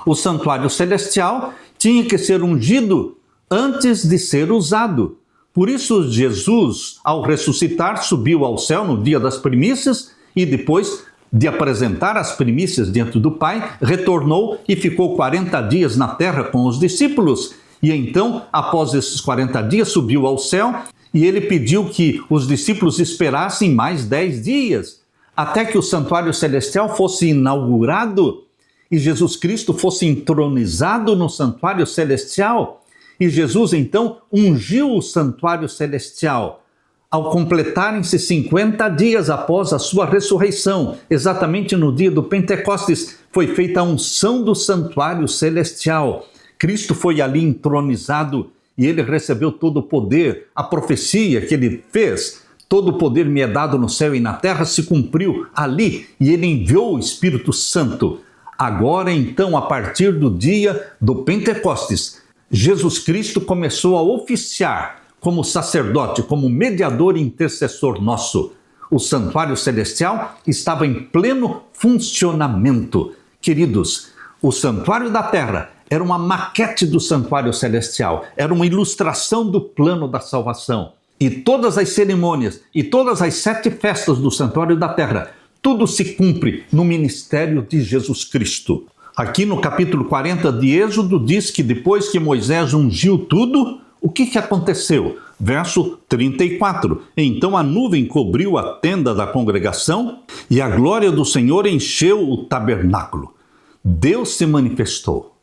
O santuário celestial tinha que ser ungido antes de ser usado. Por isso, Jesus, ao ressuscitar, subiu ao céu no dia das primícias e depois de apresentar as primícias diante do Pai, retornou e ficou 40 dias na terra com os discípulos. E então, após esses 40 dias, subiu ao céu e ele pediu que os discípulos esperassem mais 10 dias, até que o santuário celestial fosse inaugurado e Jesus Cristo fosse entronizado no santuário celestial. E Jesus, então, ungiu o santuário celestial. Ao completarem-se 50 dias após a sua ressurreição, exatamente no dia do Pentecostes, foi feita a unção do santuário celestial. Cristo foi ali entronizado e ele recebeu todo o poder. A profecia que ele fez, todo o poder me é dado no céu e na terra, se cumpriu ali e ele enviou o Espírito Santo. Agora, então, a partir do dia do Pentecostes, Jesus Cristo começou a oficiar como sacerdote, como mediador e intercessor nosso. O santuário celestial estava em pleno funcionamento. Queridos, o santuário da terra era uma maquete do santuário celestial, era uma ilustração do plano da salvação. E todas as cerimônias e todas as 7 festas do santuário da terra, tudo se cumpre no ministério de Jesus Cristo. Aqui no capítulo 40 de Êxodo diz que depois que Moisés ungiu tudo, o que aconteceu? Verso 34. Então a nuvem cobriu a tenda da congregação e a glória do Senhor encheu o tabernáculo. Deus se manifestou.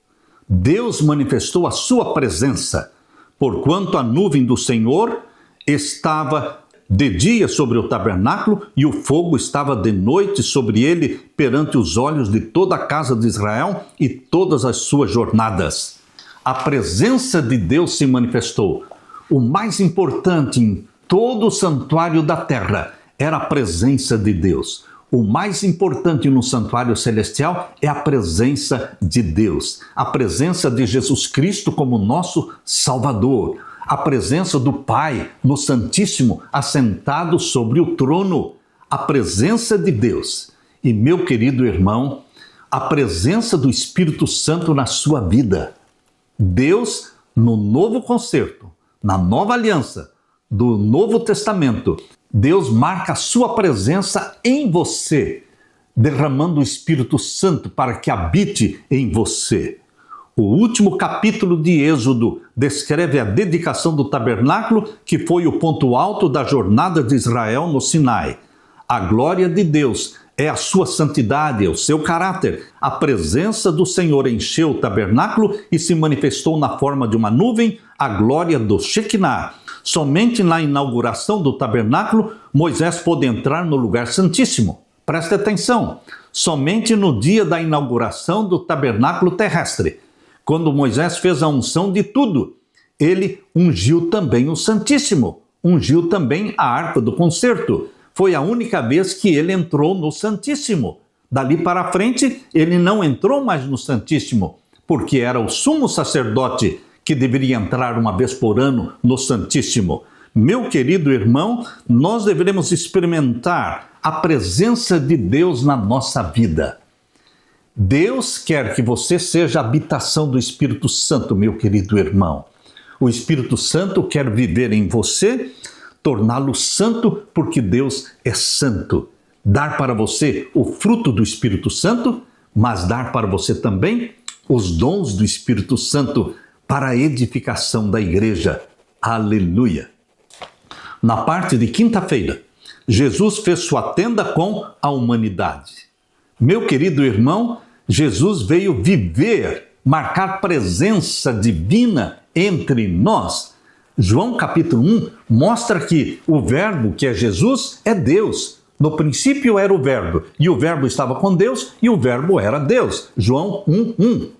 Deus manifestou a sua presença, porquanto a nuvem do Senhor estava de dia sobre o tabernáculo e o fogo estava de noite sobre ele perante os olhos de toda a casa de Israel e todas as suas jornadas. A presença de Deus se manifestou. O mais importante em todo o santuário da terra era a presença de Deus. O mais importante no santuário celestial é a presença de Deus, a presença de Jesus Cristo como nosso Salvador, a presença do Pai no Santíssimo assentado sobre o trono, a presença de Deus. E, meu querido irmão, a presença do Espírito Santo na sua vida. Deus, no novo concerto, na nova aliança do Novo Testamento, Deus marca a sua presença em você, derramando o Espírito Santo para que habite em você. O último capítulo de Êxodo descreve a dedicação do tabernáculo, que foi o ponto alto da jornada de Israel no Sinai. A glória de Deus é a sua santidade, é o seu caráter. A presença do Senhor encheu o tabernáculo e se manifestou na forma de uma nuvem, a glória do Shekinah. Somente na inauguração do tabernáculo, Moisés pôde entrar no lugar santíssimo. Preste atenção, somente no dia da inauguração do tabernáculo terrestre. Quando Moisés fez a unção de tudo, ele ungiu também o Santíssimo, ungiu também a arca do concerto. Foi a única vez que ele entrou no Santíssimo. Dali para frente, ele não entrou mais no Santíssimo, porque era o sumo sacerdote que deveria entrar uma vez por ano no Santíssimo. Meu querido irmão, nós deveremos experimentar a presença de Deus na nossa vida. Deus quer que você seja a habitação do Espírito Santo, meu querido irmão. O Espírito Santo quer viver em você, torná-lo santo, porque Deus é santo. Dar para você o fruto do Espírito Santo, mas dar para você também os dons do Espírito Santo para a edificação da igreja. Aleluia! Na parte de quinta-feira, Jesus fez sua tenda com a humanidade. Meu querido irmão, Jesus veio viver, marcar presença divina entre nós. João capítulo 1 mostra que o verbo, que é Jesus, é Deus. No princípio era o verbo, e o verbo estava com Deus, e o verbo era Deus. João 1:1.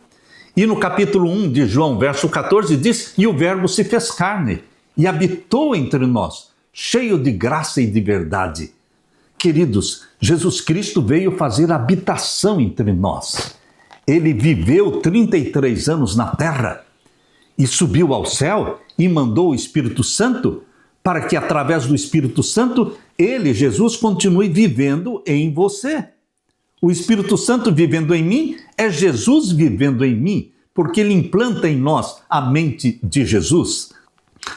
E no capítulo 1 de João, verso 14, diz: e o verbo se fez carne, e habitou entre nós, cheio de graça e de verdade. Queridos, Jesus Cristo veio fazer habitação entre nós. Ele viveu 33 anos na terra, e subiu ao céu, e mandou o Espírito Santo, para que através do Espírito Santo, ele, Jesus, continue vivendo em você. O Espírito Santo vivendo em mim é Jesus vivendo em mim, porque ele implanta em nós a mente de Jesus.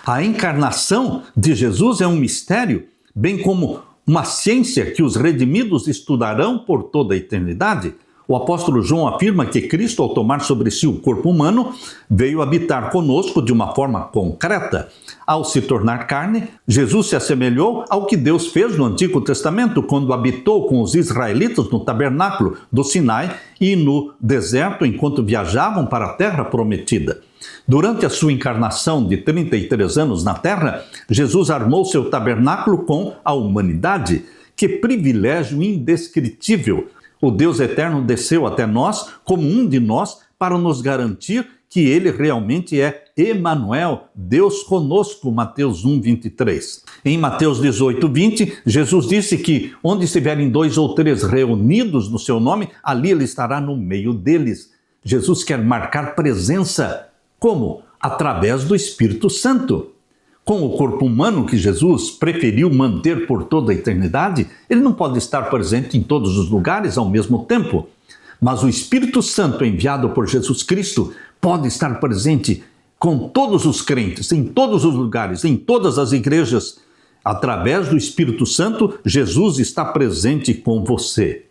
A encarnação de Jesus é um mistério, bem como uma ciência que os redimidos estudarão por toda a eternidade. O apóstolo João afirma que Cristo, ao tomar sobre si o corpo humano, veio habitar conosco de uma forma concreta. Ao se tornar carne, Jesus se assemelhou ao que Deus fez no Antigo Testamento, quando habitou com os israelitas no tabernáculo do Sinai e no deserto, enquanto viajavam para a terra prometida. Durante a sua encarnação de 33 anos na terra, Jesus armou seu tabernáculo com a humanidade. Que privilégio indescritível! O Deus eterno desceu até nós como um de nós para nos garantir que ele realmente é Emanuel, Deus conosco, Mateus 1:23. Em Mateus 18:20, Jesus disse que onde estiverem 2 ou 3 reunidos no seu nome, ali ele estará no meio deles. Jesus quer marcar presença. Como? Através do Espírito Santo. Com o corpo humano que Jesus preferiu manter por toda a eternidade, ele não pode estar presente em todos os lugares ao mesmo tempo. Mas o Espírito Santo enviado por Jesus Cristo pode estar presente com todos os crentes, em todos os lugares, em todas as igrejas. Através do Espírito Santo, Jesus está presente com você.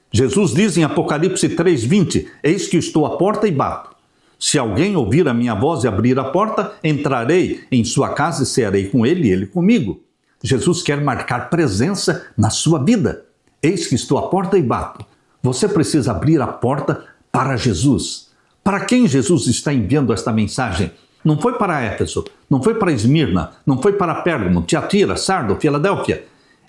Jesus diz em Apocalipse 3:20, eis que estou à porta e bato. Se alguém ouvir a minha voz e abrir a porta, entrarei em sua casa e cearei com ele e ele comigo. Jesus quer marcar presença na sua vida. Eis que estou à porta e bato. Você precisa abrir a porta para Jesus. Para quem Jesus está enviando esta mensagem? Não foi para Éfeso, não foi para Esmirna, não foi para Pérgamo, Tiatira, Sardo, Filadélfia.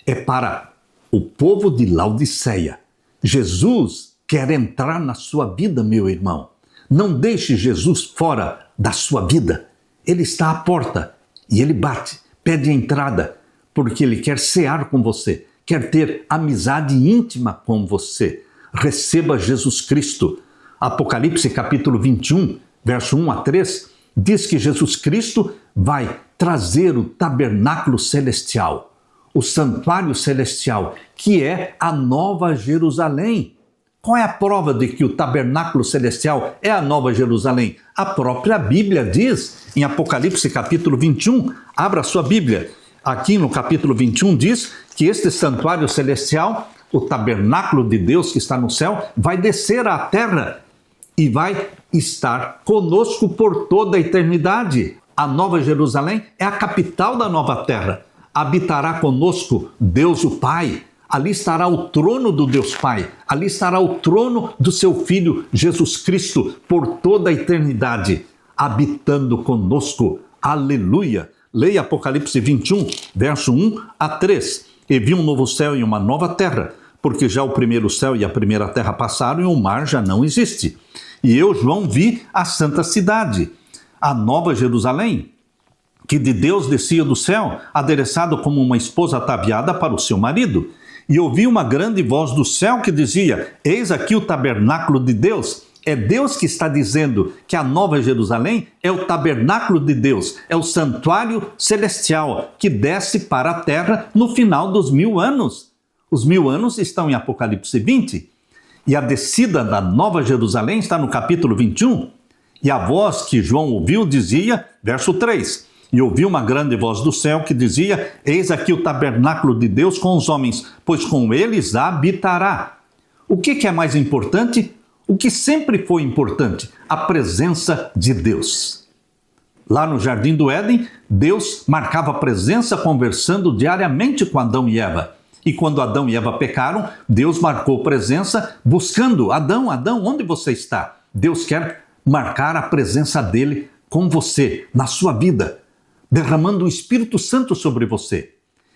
É para o povo de Laodiceia. Jesus quer entrar na sua vida, meu irmão. Não deixe Jesus fora da sua vida. Ele está à porta e ele bate, pede entrada, porque ele quer cear com você, quer ter amizade íntima com você. Receba Jesus Cristo. Apocalipse capítulo 21, verso 1-3, diz que Jesus Cristo vai trazer o tabernáculo celestial, o santuário celestial, que é a Nova Jerusalém. Qual é a prova de que o tabernáculo celestial é a Nova Jerusalém? A própria Bíblia diz, em Apocalipse capítulo 21, abra sua Bíblia. Aqui no capítulo 21 diz que este santuário celestial, o tabernáculo de Deus que está no céu, vai descer à terra e vai estar conosco por toda a eternidade. A Nova Jerusalém é a capital da nova terra. Habitará conosco Deus o Pai. Ali estará o trono do Deus Pai, ali estará o trono do seu Filho Jesus Cristo por toda a eternidade, habitando conosco. Aleluia! Leia Apocalipse 21, verso 1-3. E vi um novo céu e uma nova terra, porque já o primeiro céu e a primeira terra passaram e o mar já não existe. E eu, João, vi a santa cidade, a nova Jerusalém, que de Deus descia do céu, adereçado como uma esposa ataviada para o seu marido. E ouvi uma grande voz do céu que dizia: eis aqui o tabernáculo de Deus. É Deus que está dizendo que a nova Jerusalém é o tabernáculo de Deus, é o santuário celestial que desce para a terra no final dos 1000 anos. Os 1000 anos estão em Apocalipse 20. E a descida da nova Jerusalém está no capítulo 21. E a voz que João ouviu dizia, verso 3, e ouvi uma grande voz do céu que dizia: eis aqui o tabernáculo de Deus com os homens, pois com eles habitará. O que é mais importante? O que sempre foi importante? A presença de Deus. Lá no Jardim do Éden, Deus marcava presença conversando diariamente com Adão e Eva. E quando Adão e Eva pecaram, Deus marcou presença buscando: Adão, Adão, onde você está? Deus quer marcar a presença dele com você, na sua vida, derramando o Espírito Santo sobre você.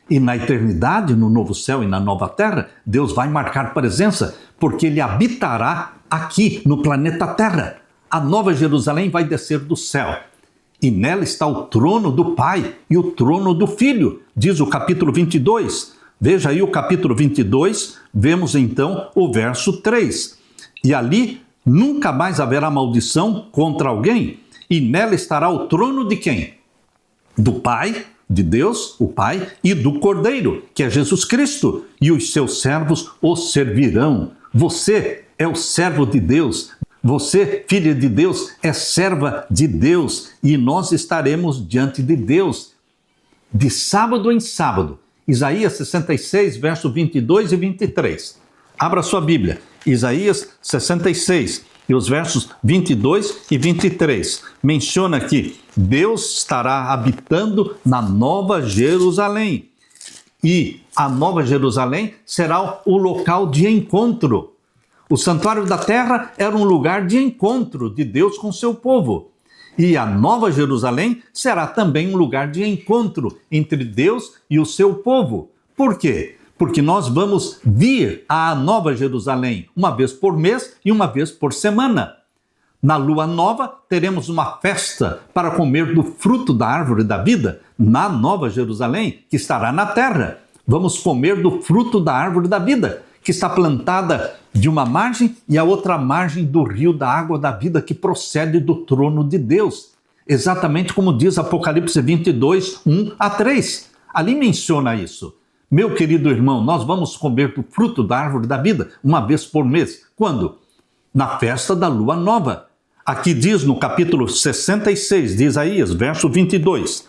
E na eternidade, no novo céu e na nova terra, Deus vai marcar presença, porque ele habitará aqui no planeta Terra. A nova Jerusalém vai descer do céu. E nela está o trono do Pai e o trono do Filho, diz o capítulo 22. Veja aí o capítulo 22, vemos então o verso 3. E ali nunca mais haverá maldição contra alguém, e nela estará o trono de quem? Do Pai, de Deus, o Pai, e do Cordeiro, que é Jesus Cristo, e os seus servos o servirão. Você é o servo de Deus, você, filha de Deus, é serva de Deus, e nós estaremos diante de Deus, de sábado em sábado. Isaías 66, verso 22 e 23. Abra sua Bíblia, Isaías 66, e os versos 22 e 23. Menciona aqui: Deus estará habitando na Nova Jerusalém. E a Nova Jerusalém será o local de encontro. O santuário da terra era um lugar de encontro de Deus com seu povo. E a Nova Jerusalém será também um lugar de encontro entre Deus e o seu povo. Por quê? Porque nós vamos vir à Nova Jerusalém uma vez por mês e uma vez por semana. Na lua nova, teremos uma festa para comer do fruto da árvore da vida na Nova Jerusalém, que estará na terra. Vamos comer do fruto da árvore da vida, que está plantada de uma margem e a outra margem do rio da água da vida que procede do trono de Deus. Exatamente como diz Apocalipse 22, 1 a 3. Ali menciona isso. Meu querido irmão, nós vamos comer do fruto da árvore da vida uma vez por mês. Quando? Na festa da lua nova. Aqui diz no capítulo 66 de Isaías, verso 22.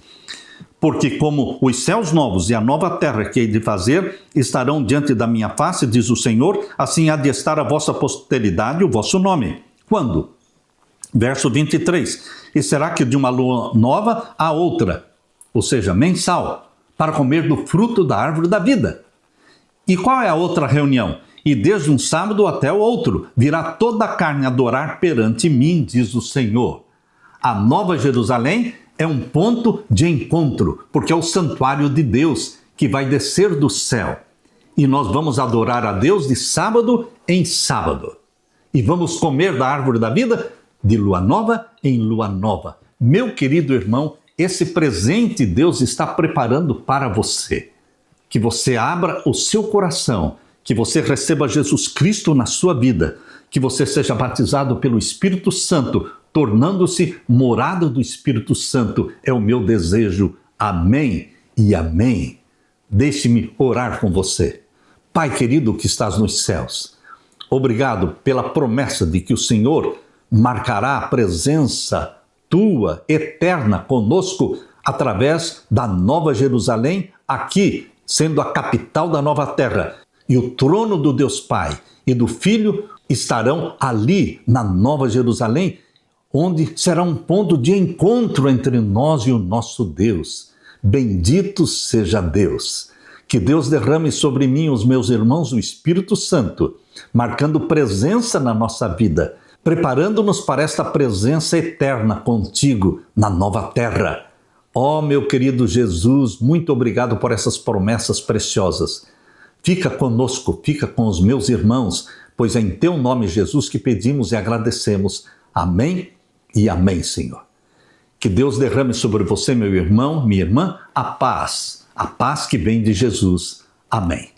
Porque como os céus novos e a nova terra que hei de fazer estarão diante da minha face, diz o Senhor, assim há de estar a vossa posteridade e o vosso nome. Quando? Verso 23. E será que de uma lua nova a outra, ou seja, mensal, para comer do fruto da árvore da vida. E qual é a outra reunião? E desde um sábado até o outro, virá toda a carne adorar perante mim, diz o Senhor. A Nova Jerusalém é um ponto de encontro, porque é o santuário de Deus que vai descer do céu. E nós vamos adorar a Deus de sábado em sábado. E vamos comer da árvore da vida de lua nova em lua nova. Meu querido irmão, esse presente Deus está preparando para você. Que você abra o seu coração, que você receba Jesus Cristo na sua vida, que você seja batizado pelo Espírito Santo, tornando-se morada do Espírito Santo. É o meu desejo. Amém e amém. Deixe-me orar com você. Pai querido que estás nos céus, obrigado pela promessa de que o Senhor marcará a presença tua, eterna, conosco, através da Nova Jerusalém, aqui, sendo a capital da nova terra. E o trono do Deus Pai e do Filho estarão ali, na Nova Jerusalém, onde será um ponto de encontro entre nós e o nosso Deus. Bendito seja Deus. Que Deus derrame sobre mim e os meus irmãos o Espírito Santo, marcando presença na nossa vida, preparando-nos para esta presença eterna contigo na nova terra. Ó meu querido Jesus, muito obrigado por essas promessas preciosas. Fica conosco, fica com os meus irmãos, pois é em teu nome, Jesus, que pedimos e agradecemos. Amém e amém, Senhor. Que Deus derrame sobre você, meu irmão, minha irmã, a paz que vem de Jesus. Amém.